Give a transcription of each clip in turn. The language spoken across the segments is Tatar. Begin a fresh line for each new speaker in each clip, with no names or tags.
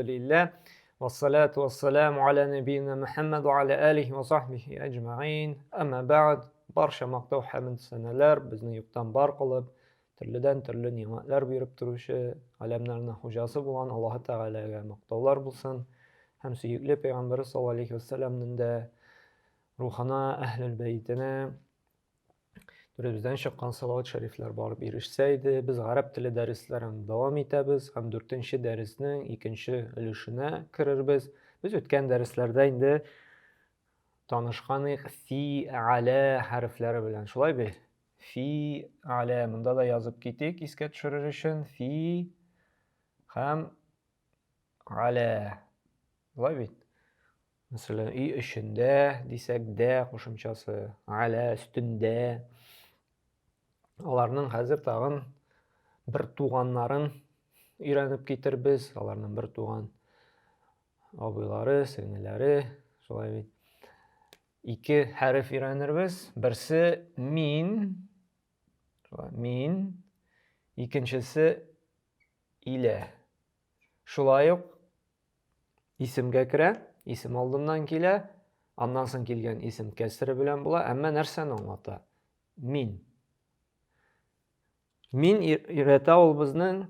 Elhamdülillah ve salatu ve selamu ala nebiyina Muhammed ve ala alihi ve sahbihi ecma'in. Amma ba'd, barcha maqtov hamd sanalar bizni yo'qdan bor qilib, turlidan-turli ne'matlar berib turuvchi, alamlarning xo'jasi bo'lgan Alloh taolaga maqtovlar bo'lsin. Ham suyukli payg'ambari sollallohu alayhi vasallamning da ruhina, ahlul baytini bizden çıkan salavat şerifler barıp erişseydi, biz Arap tili derslerini devam etemiz. Hem 4. dersinin 2. ülüşüne kiririz. Biz ötken derslerde indi tanışkanık fi, ala harfleri bilen. Şolay bir fi, ala bunda da yazıp gittik. İsket düşürür için fi, hem ala. Şolay bir. Mesela i işinde, desek de koşumçası, ala üstünde. Аларның хәзер тагын бер туганнарын өйрәнеп китербез. Аларның бер туган абыйлары, сеңеләре, шулай бит. 2 хәреф өйрәнербез. Берсе мин, мин, икенчесе илә. Шулай ук исемгә керә, исем алдыннан килә, аннан соң килгән исем кәсре белән була, әмма нәрсәне аңлата? Мин. Мин өйрәтә ул безнең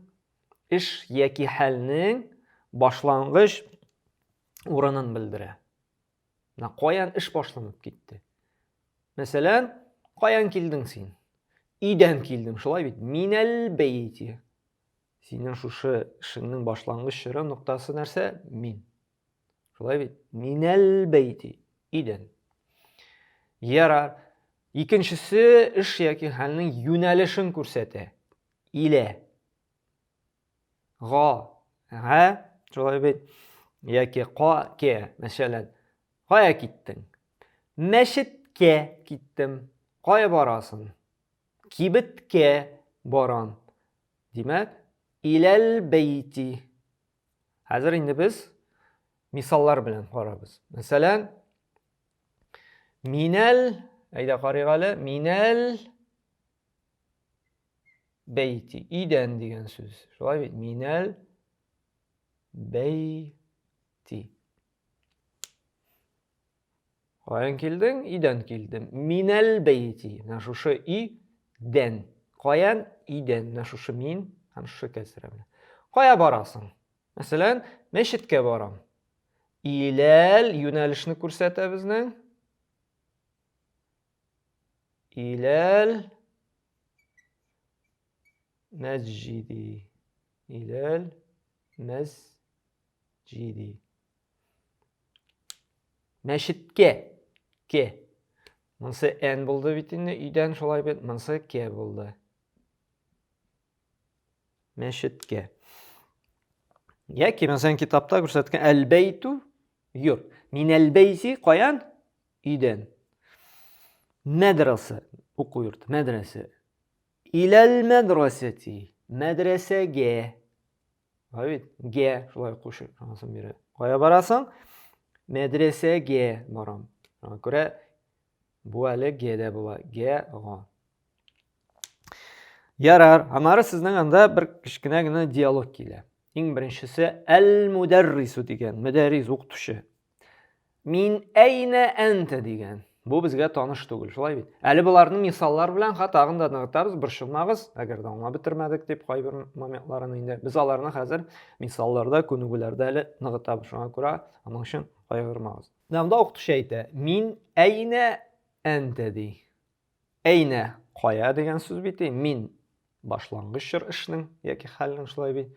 эш яки хәлнең башлангыч урынын белдерә. Каян эш башланып китте? Мәсәлән, каян килдең син? Идән килдем, шулай бит. Минәл бәйти. Синең шушы эшеңнең башлангыч чоры нуктасы нәрсә? Мин. Шулай бит. Минәл бәйти. Идән. Ярар. Икенчесе эш яки хәлнең юнәлешен күрсәтә. Илә. Га. Шулай бит. Яки ка, ке. Мәсәлән, кая киттең? Мәчеткә киттем. Кая барасың? Кибеткә барам. Димәк, иләл бәйти. Хәзер инде без мисаллар белән карабыз. Мәсәлән, минәл Әйдә карыйк әле. Минәл бәйти. Идән дигән сүз. Шулай бит. Минәл бәйти. Каян килдең? Идән килдем. Минәл бәйти. Менә шушы идән. Каян? Идән. Менә шушы мин һәм шушы кәсре белән. Кая барасың? Мәсәлән, мәчеткә барам. Иләл юнәлешне күрсәтә безнең. İlal mescidi. İlal mescidi. Мәчеткә. Ке. Монсы ән булды бит инде. Идән шулай бит. Монсы ке булды. Мәчеткә. Яки мәсәлән китапта күрсәткән әл-бәйту юр. Минәл бәйти каян? Идән. Мәдрәсә, уку йорты, мәдрәсә. Иләл мәдрәсәти, мәдрәсәгә. Бит, ге, шулай кушып, шунысын бирә. Кая барасың? Мәдрәсәгә барам. Шуңа күрә бу әле гедә була. Ге, га. Ярар, аннары сезнең анда бер кичкенә генә диалог килә. Иң беренчесе әл-мударрису дигән, мөдәррис укытучы. Мин әйнә әнтә дигән. Бу безгә таныш түгел, шулай бит. Әле буларның мисаллар белән тагын да ныгытабыз, борчылмагыз, әгәр дә аңлап бетермәдек дип кайбер моментларын инде. Без аларны хәзер мисалларда, күнегүләрдә әле ныгытабыз. Шуңа күрә аның өчен кайгырмагыз. Нәмдә укытучы әйтә: "Мин әйнә әнтә" ди. Әйнә кая дигән сүз бит. Мин башлангыч чор эшнең яки хәлнең шулай бит.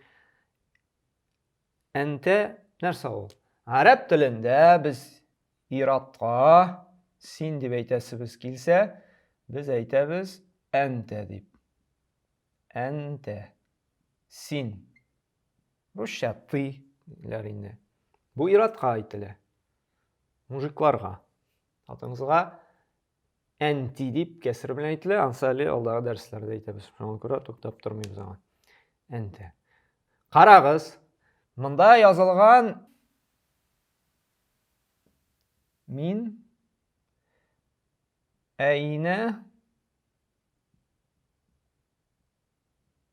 Әнтә нәрсә ул? Араб телендә без иратка син дип әйтәсебез килсә, без әйтәбез әнтә дип. Әнтә. Син. Русча ты диләр инде. Бу иратка әйтелә. Мужикларга. Атыңызга әнти дип кәср белән әйтелә. Ансали алдагы дәресләрдә әйтәбез. Шуңа күрә туктап тормыйбыз аңа. Әнтә. Карагыз. Монда язылган мин әйнә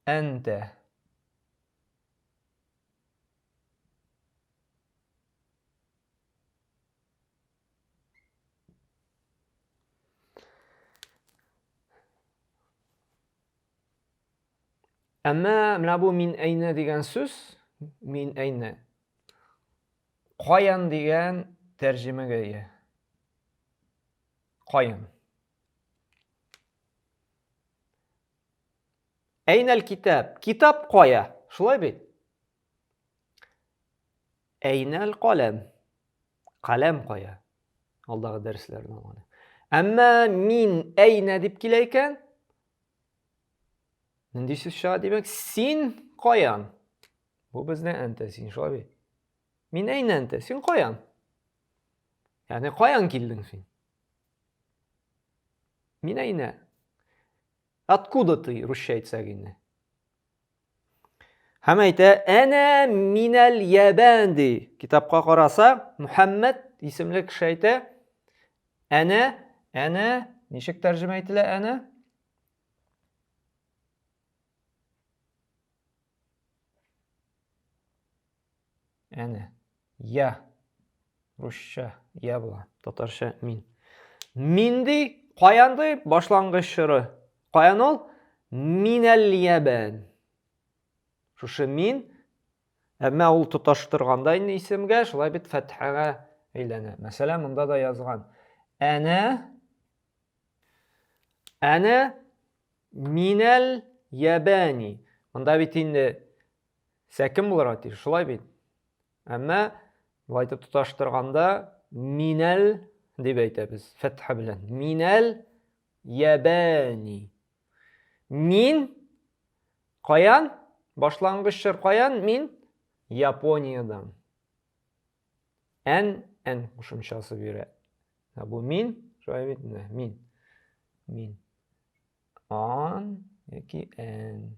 әнтә. Әмма менә бу мин әйнә дигән сүз, мин әйнә, каян дигән тәрҗемәгә ия. Каян. Әйнәл китап. Китап кая? Шулай бит? Әйнәл каләм. Каләм кая? Алдагы дәресләрдән алган. Әмма мин әйнә дип килә икән. Нинди сүз чыга димәк? Син каян? Бу безнең әнтә син, шулай бит? Мин әйнә әнтә, син каян? Ягъни каян килдең син? Мин әйнә. Откуда ты, русча әйтсәк инде? Һәм әйтә, әнә минәл ябән ди. Китапка караса, Мөхәммәд исемле кеше әйтә, әнә, ничек тәрҗемә ителә әнә? Әнә. Я. Русча я була. Татарча мин. Мин ди, каян ди? Башлангыч чоры. Каян ул? Минәл ябән. Шушы мин, әмма ул тоташтырганда инде исемгә, шулай бит фәтхәгә әйләнә. Мәсәлән, монда да язган. Әнә минәл ябәни. Монда бит инде сәкин булырга тиеш, шулай бит. Әмма булай тоташтырганда минәл дип әйтәбез, фәтхә белән. Минәл ябәни. Мин каян? Башлангыч чор каян? Мин Япониядән. Ән кушымчасы бирә. Бу мин, шулай бит, мин. Ан яки ән.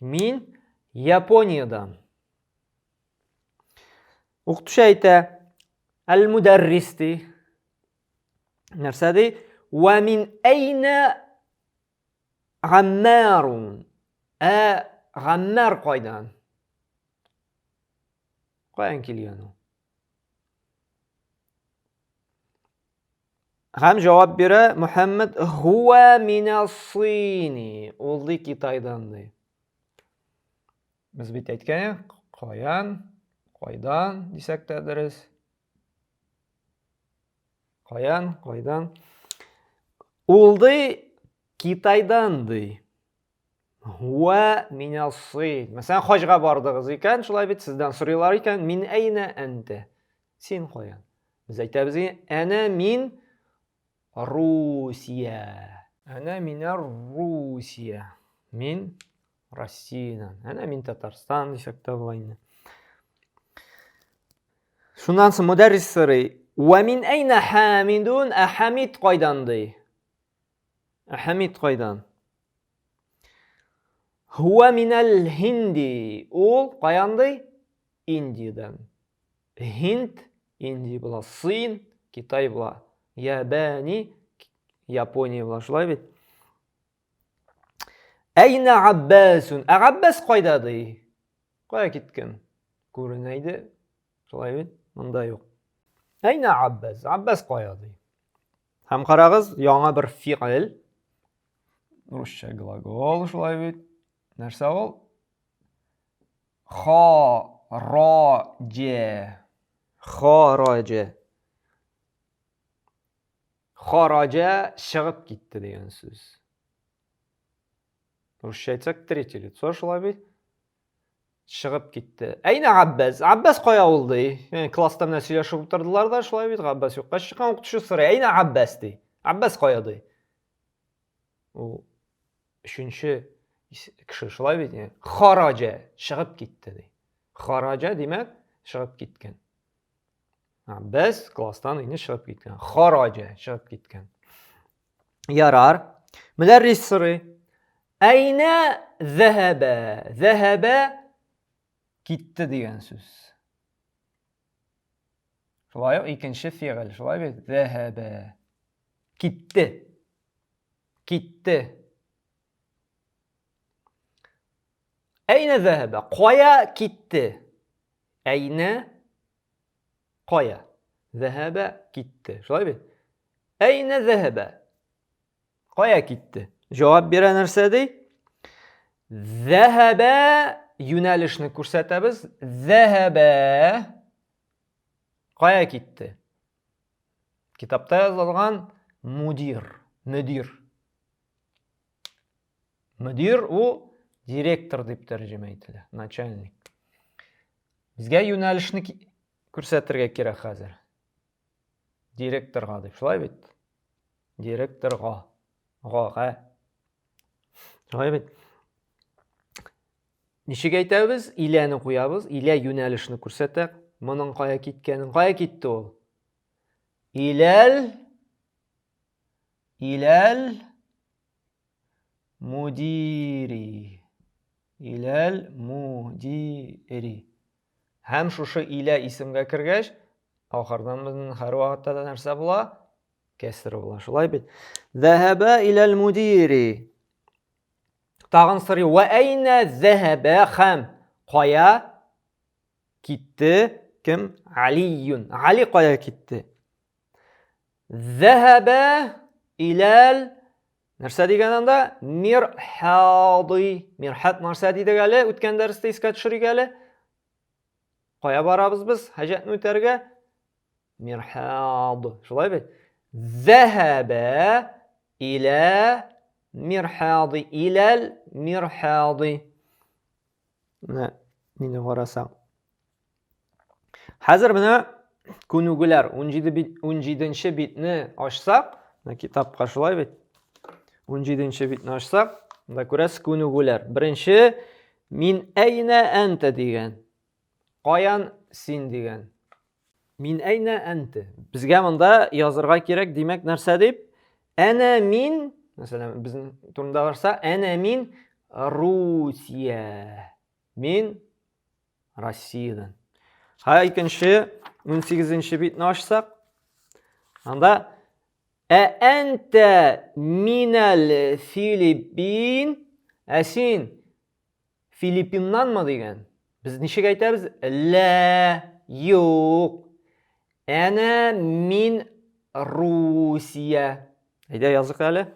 Мин Япониядән. Укытучы әйтә, әл-мударрис ди. Нәрсә ди? Ва мин әйнә Гаммарун. Гаммар кайдан? Каян килгән ул? Һәм җавап бирә Мөхәммәд, хуа минас-Сини. Ул ди Китайдан ди. Без бит әйткән, кайдан дисәк тә дөрес. Кайдан. Ул ди Китайдан ди. Хуа минас-Син. Мәсәлән, хаҗга бардыгыз икән, шулай бит сездән сорыйлар икән, мин әйнә әнтә? Син каян? Без әйтәбез, әнә мин Русия. Әнә минәр Русия. Мин Россиянан. Әнә мин Татарстан дисәк тә була инде. Шуннан соң мударрис сорый, ва мин әйнә Хамидун? Хамид кайдан ди? Хамид кайдан? Хуа минәл Хинди. Ул каян ди? Индиядән. Хинд, Индия була. Син, Китай була. Ябәни, Япония була. Шулай бит. Әйнә Аббасун? Аббас кайда ди? Кая киткән? Күренәйде. Шулай бит. Монда юк. Әйнә Аббас? Аббас кая ди? Һәм карагыз, яңа бер фиғил. Русча глагол, шулай бит. Нәрсә ул? Хараҗа. Хараҗа чыгып китте дигән сүз. Русча әйтсәк, третье лицо, шулай бит. Чыгып китте. Әйнә Аббас? Аббас кая ул ди? Класста менә сөйләшеп утырдылар да, шулай бит. Аббас юкка чыккан, укытучы сорый, әйнә Аббас ди? Аббас кая ди? Ул өченче кеше, шулай бит. Хараҗа чыгып китте ди. Хараҗа димәк, чыгып киткән. Аббас класстан инде чыгып киткән. Хараҗа чыгып киткән. Ярар. Мударрис сорый, әйнә зәһәбә? Зәһәбә китте дигән сүз. Шулай ук икенче фиғил, шулай бит. Зәһәбә. Китте. Әйнә зәһәбә? Кая китте? Әйнә кая? Зәһәбә китте. Шулай бит. Әйнә зәһәбә? Кая китте? Җавап бирә нәрсә ди? Зәһәбә юнәлешне күрсәтәбез. Зәһәбә кая китте? Китапта язылган мудир, мөдир. Мөдир у директор дип тәрҗемә ителә, начальник. Безгә юнәлешне күрсәтергә кирәк хәзер. Директорга дип, шулай бит? Директорга. Гага. Шулай бит? Ничек әйтәбез? Иләне куябыз, илә юнәлешне күрсәтә. Моның кая киткәнен, кая китте ул? Иләл мудири. Иләл мудири. Һәм шушы илә исемгә кергәч, ахырдан безнең һәр вакытта да нәрсә була? Кәсер була. Шулай бит? Зәһәбә иләл мудири. Тагын сорый, ва әйнә зәһәбә һәм кая китте? Кем? Алиюн. Али кая китте? Зәһәбә иләл нәрсә дигән анда? Мирхади. Мирхат нәрсә дидек әле? Үткән дәрестә искә төшерик әле. Кая барабыз біз? Хаҗәтне үтәргә? Мирхад. Шулай бит? Зәһәбә илә мирхади. Иләл мирхади. Менә мине карасаң. Хәзер менә күнегүләр 17нче битне ачсак, китапка шулай бит. 17нче битне ачсак, монда күрәсез күнегүләр. Беренче мин әйнә әнтә дигән. Каян син дигән. Мин әйнә әнтә. Безгә монда язырга кирәк, димәк нәрсә дип? Әнә мин, мәсәлән, безнең турында барса, әнә мин Русия. Мин Россиядан. Икенче 18нче битне ачсак, анда әнтә минәл Филиппин. Син Филиппиннанмы дигән. Biz ничек әйтәбез? Лә, юк. Әнә мин Русия. Әйдә язык әле.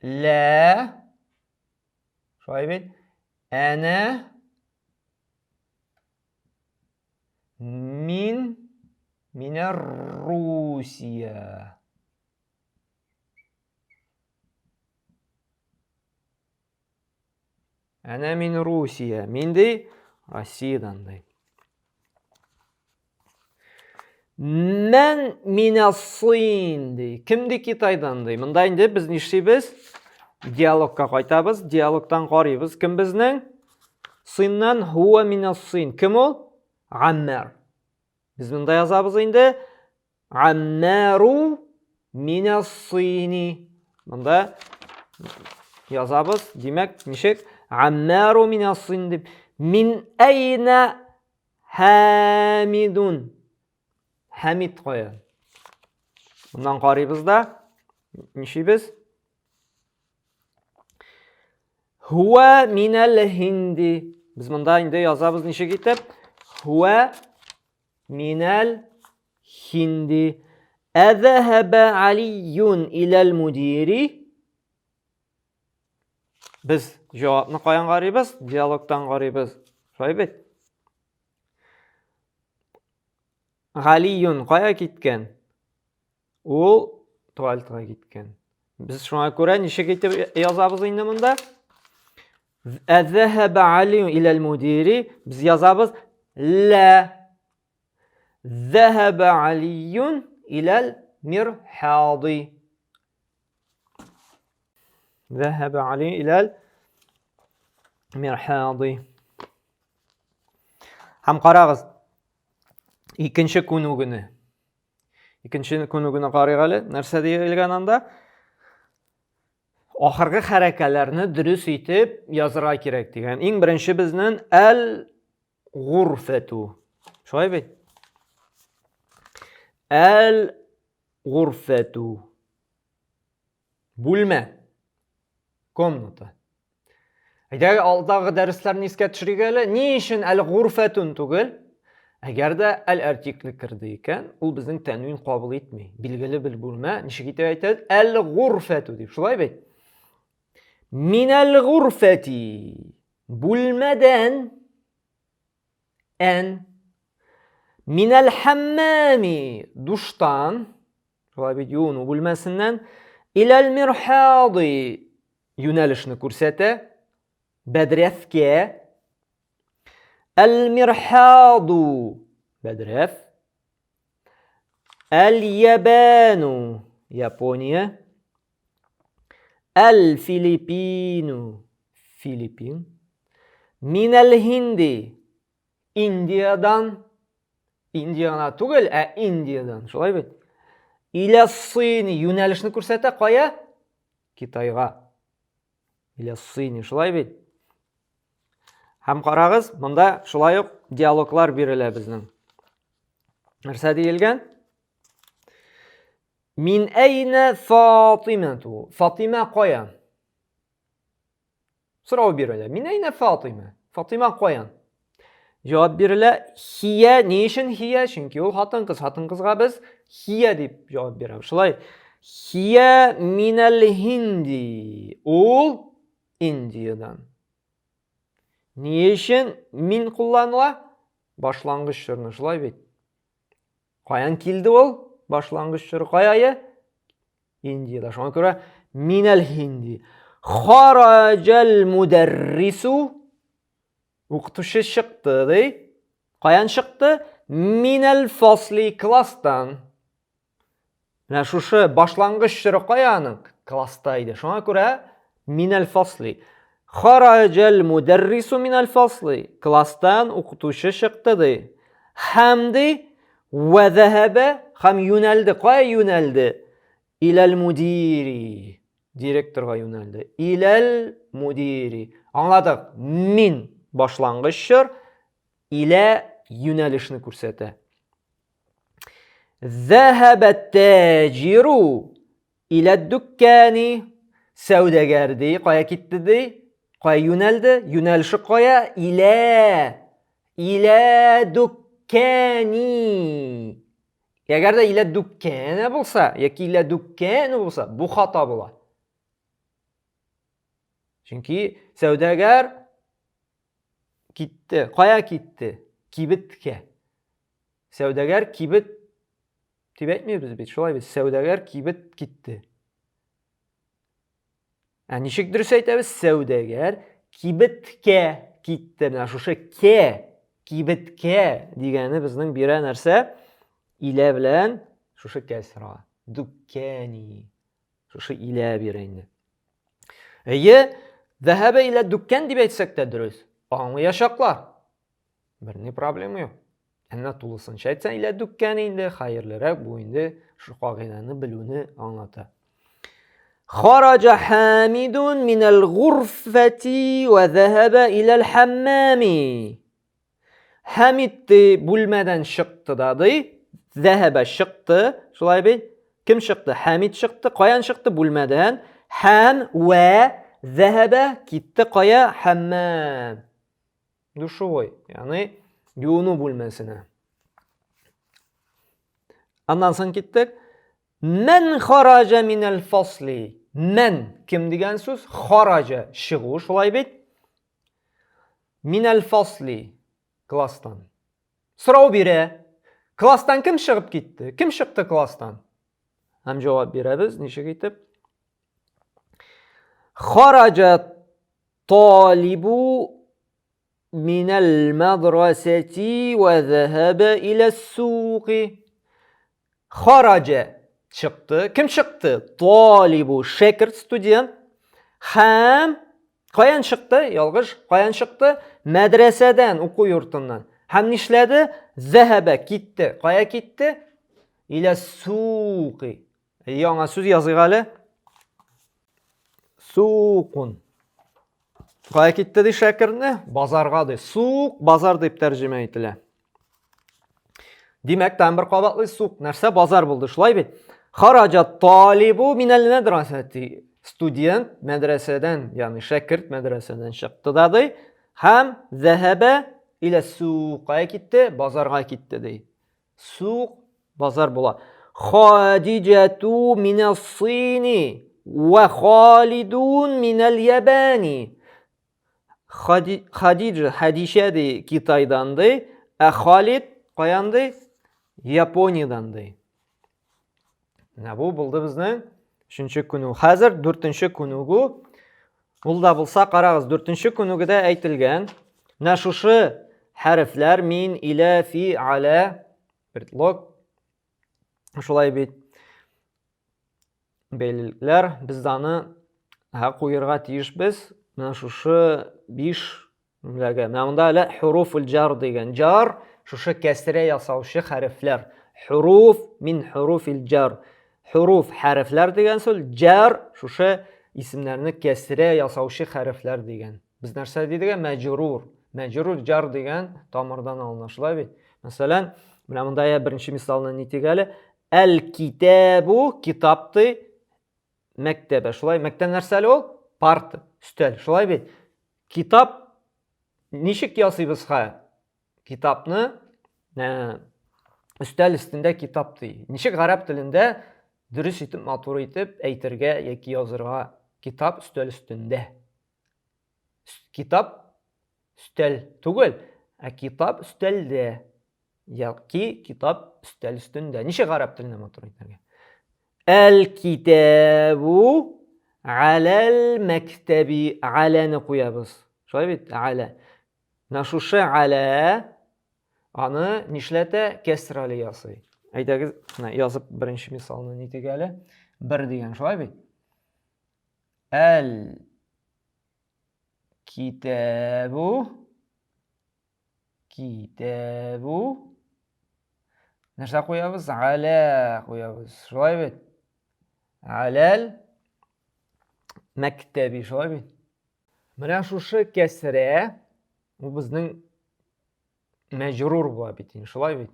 Лә. Шулай бит. Әнә минә Русия. Әнә мин Русия. Мин ди Россиядан ди. Мен минә Син ди. Кем ди Китайдан ди. Монда инде без нишлибез? Диалогка кайтабыз. Диалогтан карыйбыз. Кем безнең? Синнан хуа минә Син. Кем ул? Аммар. Biz монда язабыз инде. Аммару минә Сини. Монда язабыз. Димәк, ничек? Аммару минә Син дип. Мин әйнә Хамидун. Хамид кая? Моннан карыйбыз да. Ничибез? Хуа минәл Хинди. Biz монда инде язабыз ничек итеп? Хуа минәл Хинди. Әзәһәбә Алиюн иләл мудири. Biz җавапны каян карыйбыз? Диалогтан карыйбыз. Шулай бит? Алиюн кая киткән? Ул туалетка киткән. Biz шуңа күрә ничек итеп язабыз инде монда? Әзәһәбә Алиюн иләл мудири. Biz язабыз лә. Зәһәбә Алиюн иләл мирхади. Зәһәбә Алиюн иләл мирхади. Һәм карагыз. Икенче күнегүне. Икенче күнегүне карыйк әле. Нәрсә диелгән анда? Ахыргы хәрәкәтләрне дөрес итеп язырга кирәк дигән. Иң беренче безнең әл-гурфату. Шулай бит? Әл-гурфату. Бүлмә. Комната. Әгәр алдагы дәресләрне искә төшерик әле, ни өчен әл-гурфатун түгел? Әгәр дә әл-артикле кирде икән, ул безнең тәнвин кабул итми. Билгеле бер бүлмә, ничек итеп әйтәбез? Әл-гурфату дип. Шулай бит? Minel gurfeti. Bulmeden. En. Minel hammami. Duştan. Şolay bir yuvunu bulmasinden. İlel mirhadi. Yönelişini ko'rsatadi. Bedrefke. El mirhadu. Bedref. El yabanu. Yaponiya. El filipinu. Filipin. Minel hindi. India'dan. India'na tugul, India'dan. Şolay bit. İle sini. Yönelişini ko'rsatadi. Qo'ya? Kitayga. İle sini. Şolay bit. Ham qarag'iz, bunda şolay yo'q dialoglar beriladi bizning. Narsa deyilgan? Min ayna Fatimatu? Fatima qo'yan? So'rov beriladi. Min ayna Fatima? Fatima qo'yan? Javob beriladi. Hiya. Ne uchun hiya? Chunki u xotin-qiz. Xotin-qizga biz hiya deb javob beramiz. Shulay. Hiya minal hindi. U Indiyadan. Ne uchun min qo'llaniladi? Boshlang'ich so'zni. Shulay bit. Qo'yan keldi u? Boshlang'ich so'zi qo'ya? Indiyada. Shunga ko'ra minal hindi. Kharajal mudarrisu. O'qituvchi chiqdi, dey. Qo'yan chiqdi? Minal fasli, klassdan. Mana shu boshlang'ich so'zi qo'yaning klassda edi. Shunga ko'ra minal fasli. Kharajal mudarrisu minal fasli. Klassdan o'qituvchi chiqdi, dey. Hamdi va zahaba ham yo'naldi. Qo'ya yo'naldi? İlal mudiri. Direktorga yo'naldi. İlal mudiri. Anladık. Min boshlang'ich so'z ila yo'nalishni ko'rsatadi. Zahaba tajiru ila dukkani. Savdogar dey. Qo'ya ketdi dey. Qo'ya yo'naldi? Yo'nalishi qo'ya? Ila dukkani. Agarda ila dukkani bo'lsa yoki ila dukkani bo'lsa, bu xato bo'ladi. Chunki savdogar ketdi. Qo'ya ketdi? Kibitga. Savdogar kibit deb aytmaymiz biz. Shulay biz. Savdogar kibit ketdi. Nechuk durust aytamiz? Savdogar kibitga ketdi. Mana shu ke, kibitga degani bizning bera narsa ila bilan shu kasra. Dukkani. Shu ila beraydi. Zahaba ila dukkan deb aytsak-da durust. Anlayashaqlar. Bir problema yo'q. Ana to'lisincha aytsan ila dukkani endi xayrliroq bu endi shu qoidani biluvni anglatadi. Kharaja Hamidun min al-ghurfati va zahaba ila al-hammami. Hamid bo'lmadan chiqdi dedi. Zahaba chiqdi. Shulay bil. Kim chiqdi? Hamid chiqdi. Qo'yan chiqdi bo'lmadan. Ham va zahaba ketdi. Qo'ya hammam. Dushoy. Ya'ni yo'nu bo'lmasina. Ondan so'ng ketdik. Man kharaja min al-fasli. Man kim degan so'z? Kharaja chiqu. Shulay bil. Min al-fasli. Klassdan. So'rov bera. Klassdan kim chiqib ketdi? Kim chiqdi klassdan? Ham javob beramiz. Nechga ketib? Kharaja talibu min al-madrasati va zahaba ila as-suqi. Kharaja chiqdi. Kim chiqdi? Talibu shakir student. Ham qo'yan chiqdi? Yolg'iz. Qo'yan chiqdi? Madrasadan, o'quv yurtidan. Ham nishladi? Zahaba ketdi. Qo'ya ketdi? Ila suqi. Yangi so'z yozig'ali. Suqun. Qo'ya ketdi de shakirni? Bozorga de. Suq, bozor deb tarjima etiladi. Demak, ta'bir qobatli suq narsa bozor bo'ldi. Shulay bil. Kharaja talibu min al-madrasati. Student madrasadan, ya'ni shakir madrasadan chiqdi dedi. Ham zahaba ila suqqa ketdi, bozorga ketdi deydi. Suq bozor bo'ladi. Khadijatu min as-Sini Ve Halidun minel yabani. Hadişe Kitay'dandı. Halid qayandı? Yaponiyadandı. Bu buldu bizning 3-chi kunu. Hozir 4-chi kunugu. Bulda bulsa qarag'iz, 4-chi kunugida aytilgan mana shu harflar min ila fi ala pretlog shulay belgilar bizdani qo'yirga tiyishmiz. Mana shu 5 jumlaga. Mana bunda hali huruful jar degan. Jar shu kasra yasovchi harflar. Huruf min hurufil jar. Huruf harflar degan so'z, jar shu ismlarni kasra yasovchi harflar degan. Biz narsa deydigan majrur. Majrur jar degan tomirdan olinadi. Masalan, mana bunda birinchi misolni netigali al-kitabu kitobni maktaba. Shulay maktab narsali ol? Parta, stol. Shulay bit. Kitob nishik yasaymiz ha? Kitobni stol ustida kitob deydi. Nishik arab tilida durust etib, ma'tur etib aytirga yoki yozirga kitob stol ustida. Kitob stol tugul, kitob stolda yoki kitob stol ustida. Nishik arab tilida ma'tur aytirga. El-kitabu alal maktabi. Alani qo'yamiz. Shulay bit, ala. Nashushi ala ani nishlata kasrali yasay. Aytagiz, yozib birinchi misolni netigali 1 degan. Shulay bit. Al-kitabu narsa qo'yamiz? Ala qo'yamiz. Shulay bit. Alal maktabi. Shulay bit. Mana shu kasra bu bizning majrur bo'lib bitin. Shulay bit.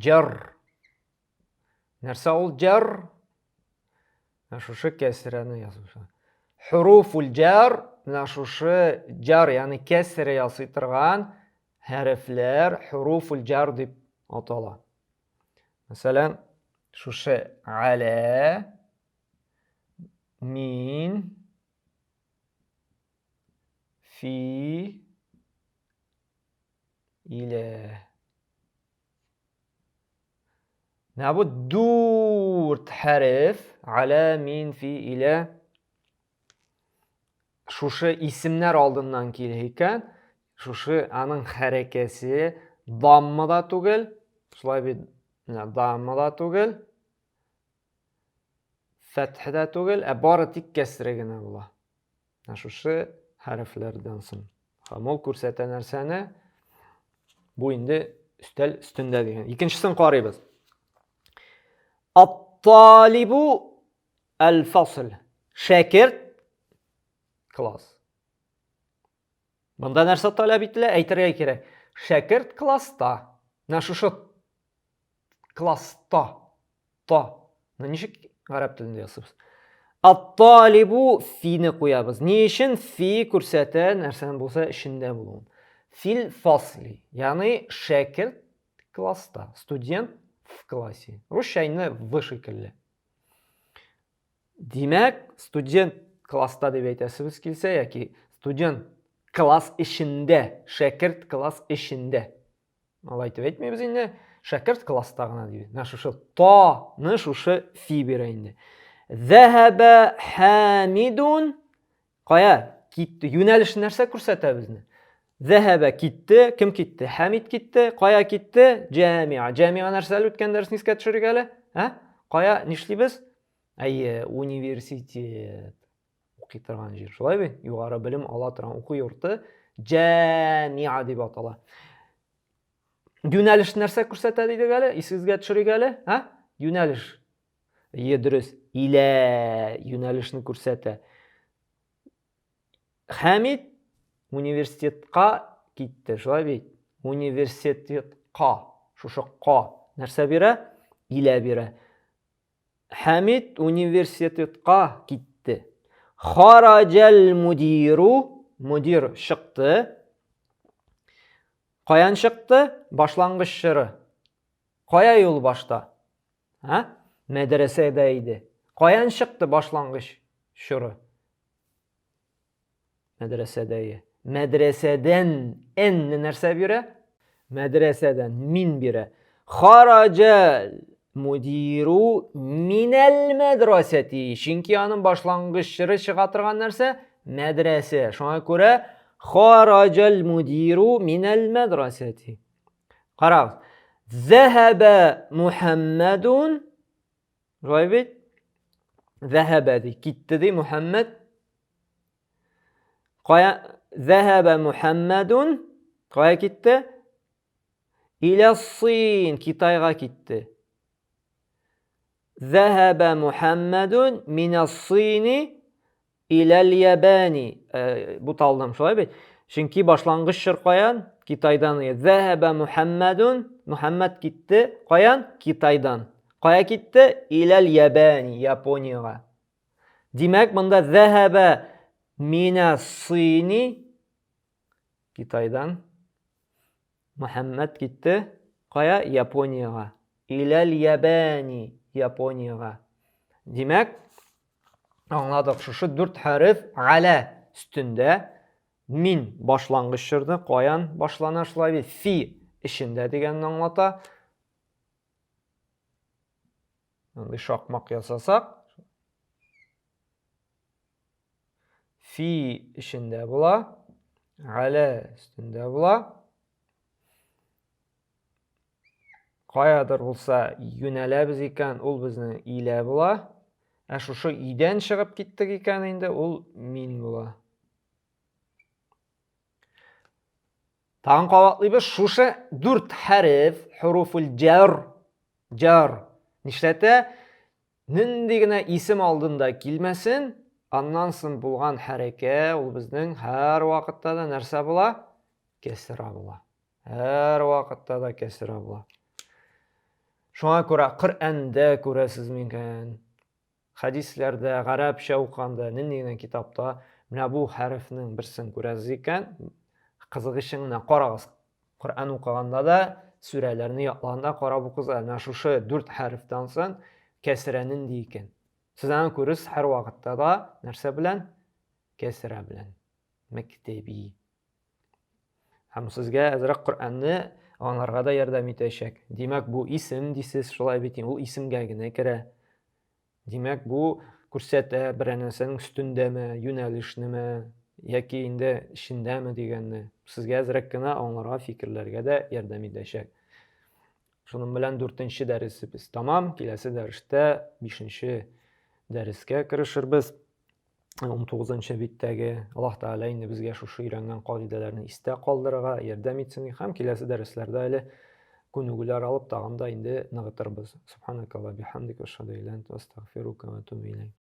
Jar. Narsa ol jar? Mana shu kasrani yozamiz. Huruful jar, mana shu jar, ya'ni kasra yasay turgan harflar huruful jar deb ataladi. Masalan, shu ala, min, fi, ila. Bu 4 harf ala, min, fi, ila. Shu ismlar oldindan kelgan. Shu aning harakati dammada tugul. Shulay bir dammada tugul. Fathda tugul. Bari tik kasragina bular. Shu harflardan so'ng. Hamol ko'rsatgan narsani bu endi ustol ustunda degan. Ikkinchisini qaraymiz. At-talibu al-fasl. Shakir klass. Bunda narsa talab etiladi, aytirga kerak. Shakir klassda. Mana shu klassda. Ta. Nishik arab tilida yozamiz. At-talibu fini qo'yamiz. Ni uchun fi ko'rsatgan narsa bo'lsa ishinda bo'ladi. Fil fasli. Ya'ni shakir klassda. Student в классе. Ruschayni v shekilli. Demak, student klassda deb aytasiz kelsa yoki student klass ishinde, shakird klass ishinde. Mal aytib aytmaymiz endi, shakird klassdagina deydi. Mana shu ta'ni shu fi beraydi. Zahaba Hamidun qoya ketdi. Yo'nalish narsa ko'rsatadi bizni. Zahaba ketdi, kim ketdi? Hamid ketdi. Qoya ketdi? Jami'a. Jami'a narsali o'tgan darsingizga tushirgali? Qoya nishlaymiz? Universitet. O'qiy turgan yer. Shulaymi? Yuqori bilim ola turgan o'quv yurti jami'a deb ataladi. Yo'nalish narsa ko'rsatadi degali, esingizga tushirgali? Yo'nalish. Durust. Ila yo'nalishni ko'rsatadi. Hamid universitetga ketdi. Shulaymi? Universitetga. Shu qa narsa bera? Ila bera. Hamid universitetga ketdi. Kharajal mudiru, mudir chiqdi. Qayan chiqdi? Boshlang'ich shiri. Qoya yo'l boshda? Madrasada edi. Каян чыкты башлангыч чоры? Мәдрәсәдәге. Мәдрәсәдән энне нәрсә бирә? Мәдрәсәдән мин бирә. Харajal мудиру минәл мәдрәсәти. Чөнки аның башлангыч чоры чыга торган нәрсә? Мәдрәсә. Шуңа күрә харajal мудиру минәл мәдрәсәти. Карагыз. Зәһәбә Мухаммадун. Шулай бит? Зәһәбә ди. Китте ди Мухаммад. Зәһәбә Мухаммадун. Кая китте? Иля Син. Китайга китте. Зәһәбә Мухаммадун минәс Сини илял Ябани. Буталдым, шулай бит? Чөнки башлангыч чор каян? Китайдан. Зәһәбә Мухаммадун. Мухаммад китте. Каян? Китайдан. Кая китте? Илял Ябани. Япониягә. Димәк, монда зәһәбә минәс Сини. Китайдан. Мухаммад китте. Кая? Япониягә. Илял Ябани. Япониягә. Димәк, аңладык, шушы 4 хәреф галә өстендә. Мин башлангыч чорны каян башлана, шулай бит? Фи эчендә дигәнне аңлата. Мондый шакмак ясасак, фи эчендә була, галә өстендә була. Каядыр булса юнәләбез икән, ул безнең илә була. Шушы идән чыгып киттек икән инде, ул мин була. Тагын кабатлыйбыз, шушы 4 хәреф, хуруфул җар. Нишләтә? Нинди генә исем алдында килмәсен, аннан соң булган хәрәкә, ул безнең һәр вакытта да нәрсә була? Кәсра була. Һәр вакытта да кәсра була. Шуңа күрә Коръәндә күрәсез микән, хадисләрдә, гарәпчә укганда, нинди генә китапта менә бу хәрефнең берсен күрәсез икән, кызыгычыңны карагыз. Коръән укыганда да, сүрәләрне яклаганда карап укыгыз. Менә шушы 4 хәрефтән соң кәсра нинди икән. Сез аны күрәсез һәр вакытта да нәрсә белән? Кәсра белән. Мәктәби. Һәм сезгә әзрәк Коръәнне аңларга да ярдәм итәчәк. Димәк, бу исем дисез, шулай бит, ул исемгә генә керә. Димәк, бу күрсәтә бер нәрсәнең өстендәме, юнәлешнеме, яки инде эчендәме дигәнне. Сезгә әзрәк кенә аңларга, фикерләргә дә ярдәм итәчәк. Шуның белән 4нче дәресебез тамам. Киләсе дәрештә 5нче дәрескә керешербез. 19нчы биттәге. Аллаһ Тәгалә инде безгә шушы өйрәнгән кагыйдәләрне истә калдырырга ярдәм итсен һәм киләсе дәресләрдә әле күнегүләр алып тагын да инде ныгытырбыз. Субханакалла бихамдика ашһаду ан ла илаха илля анта астагфирука ва атубу илейк.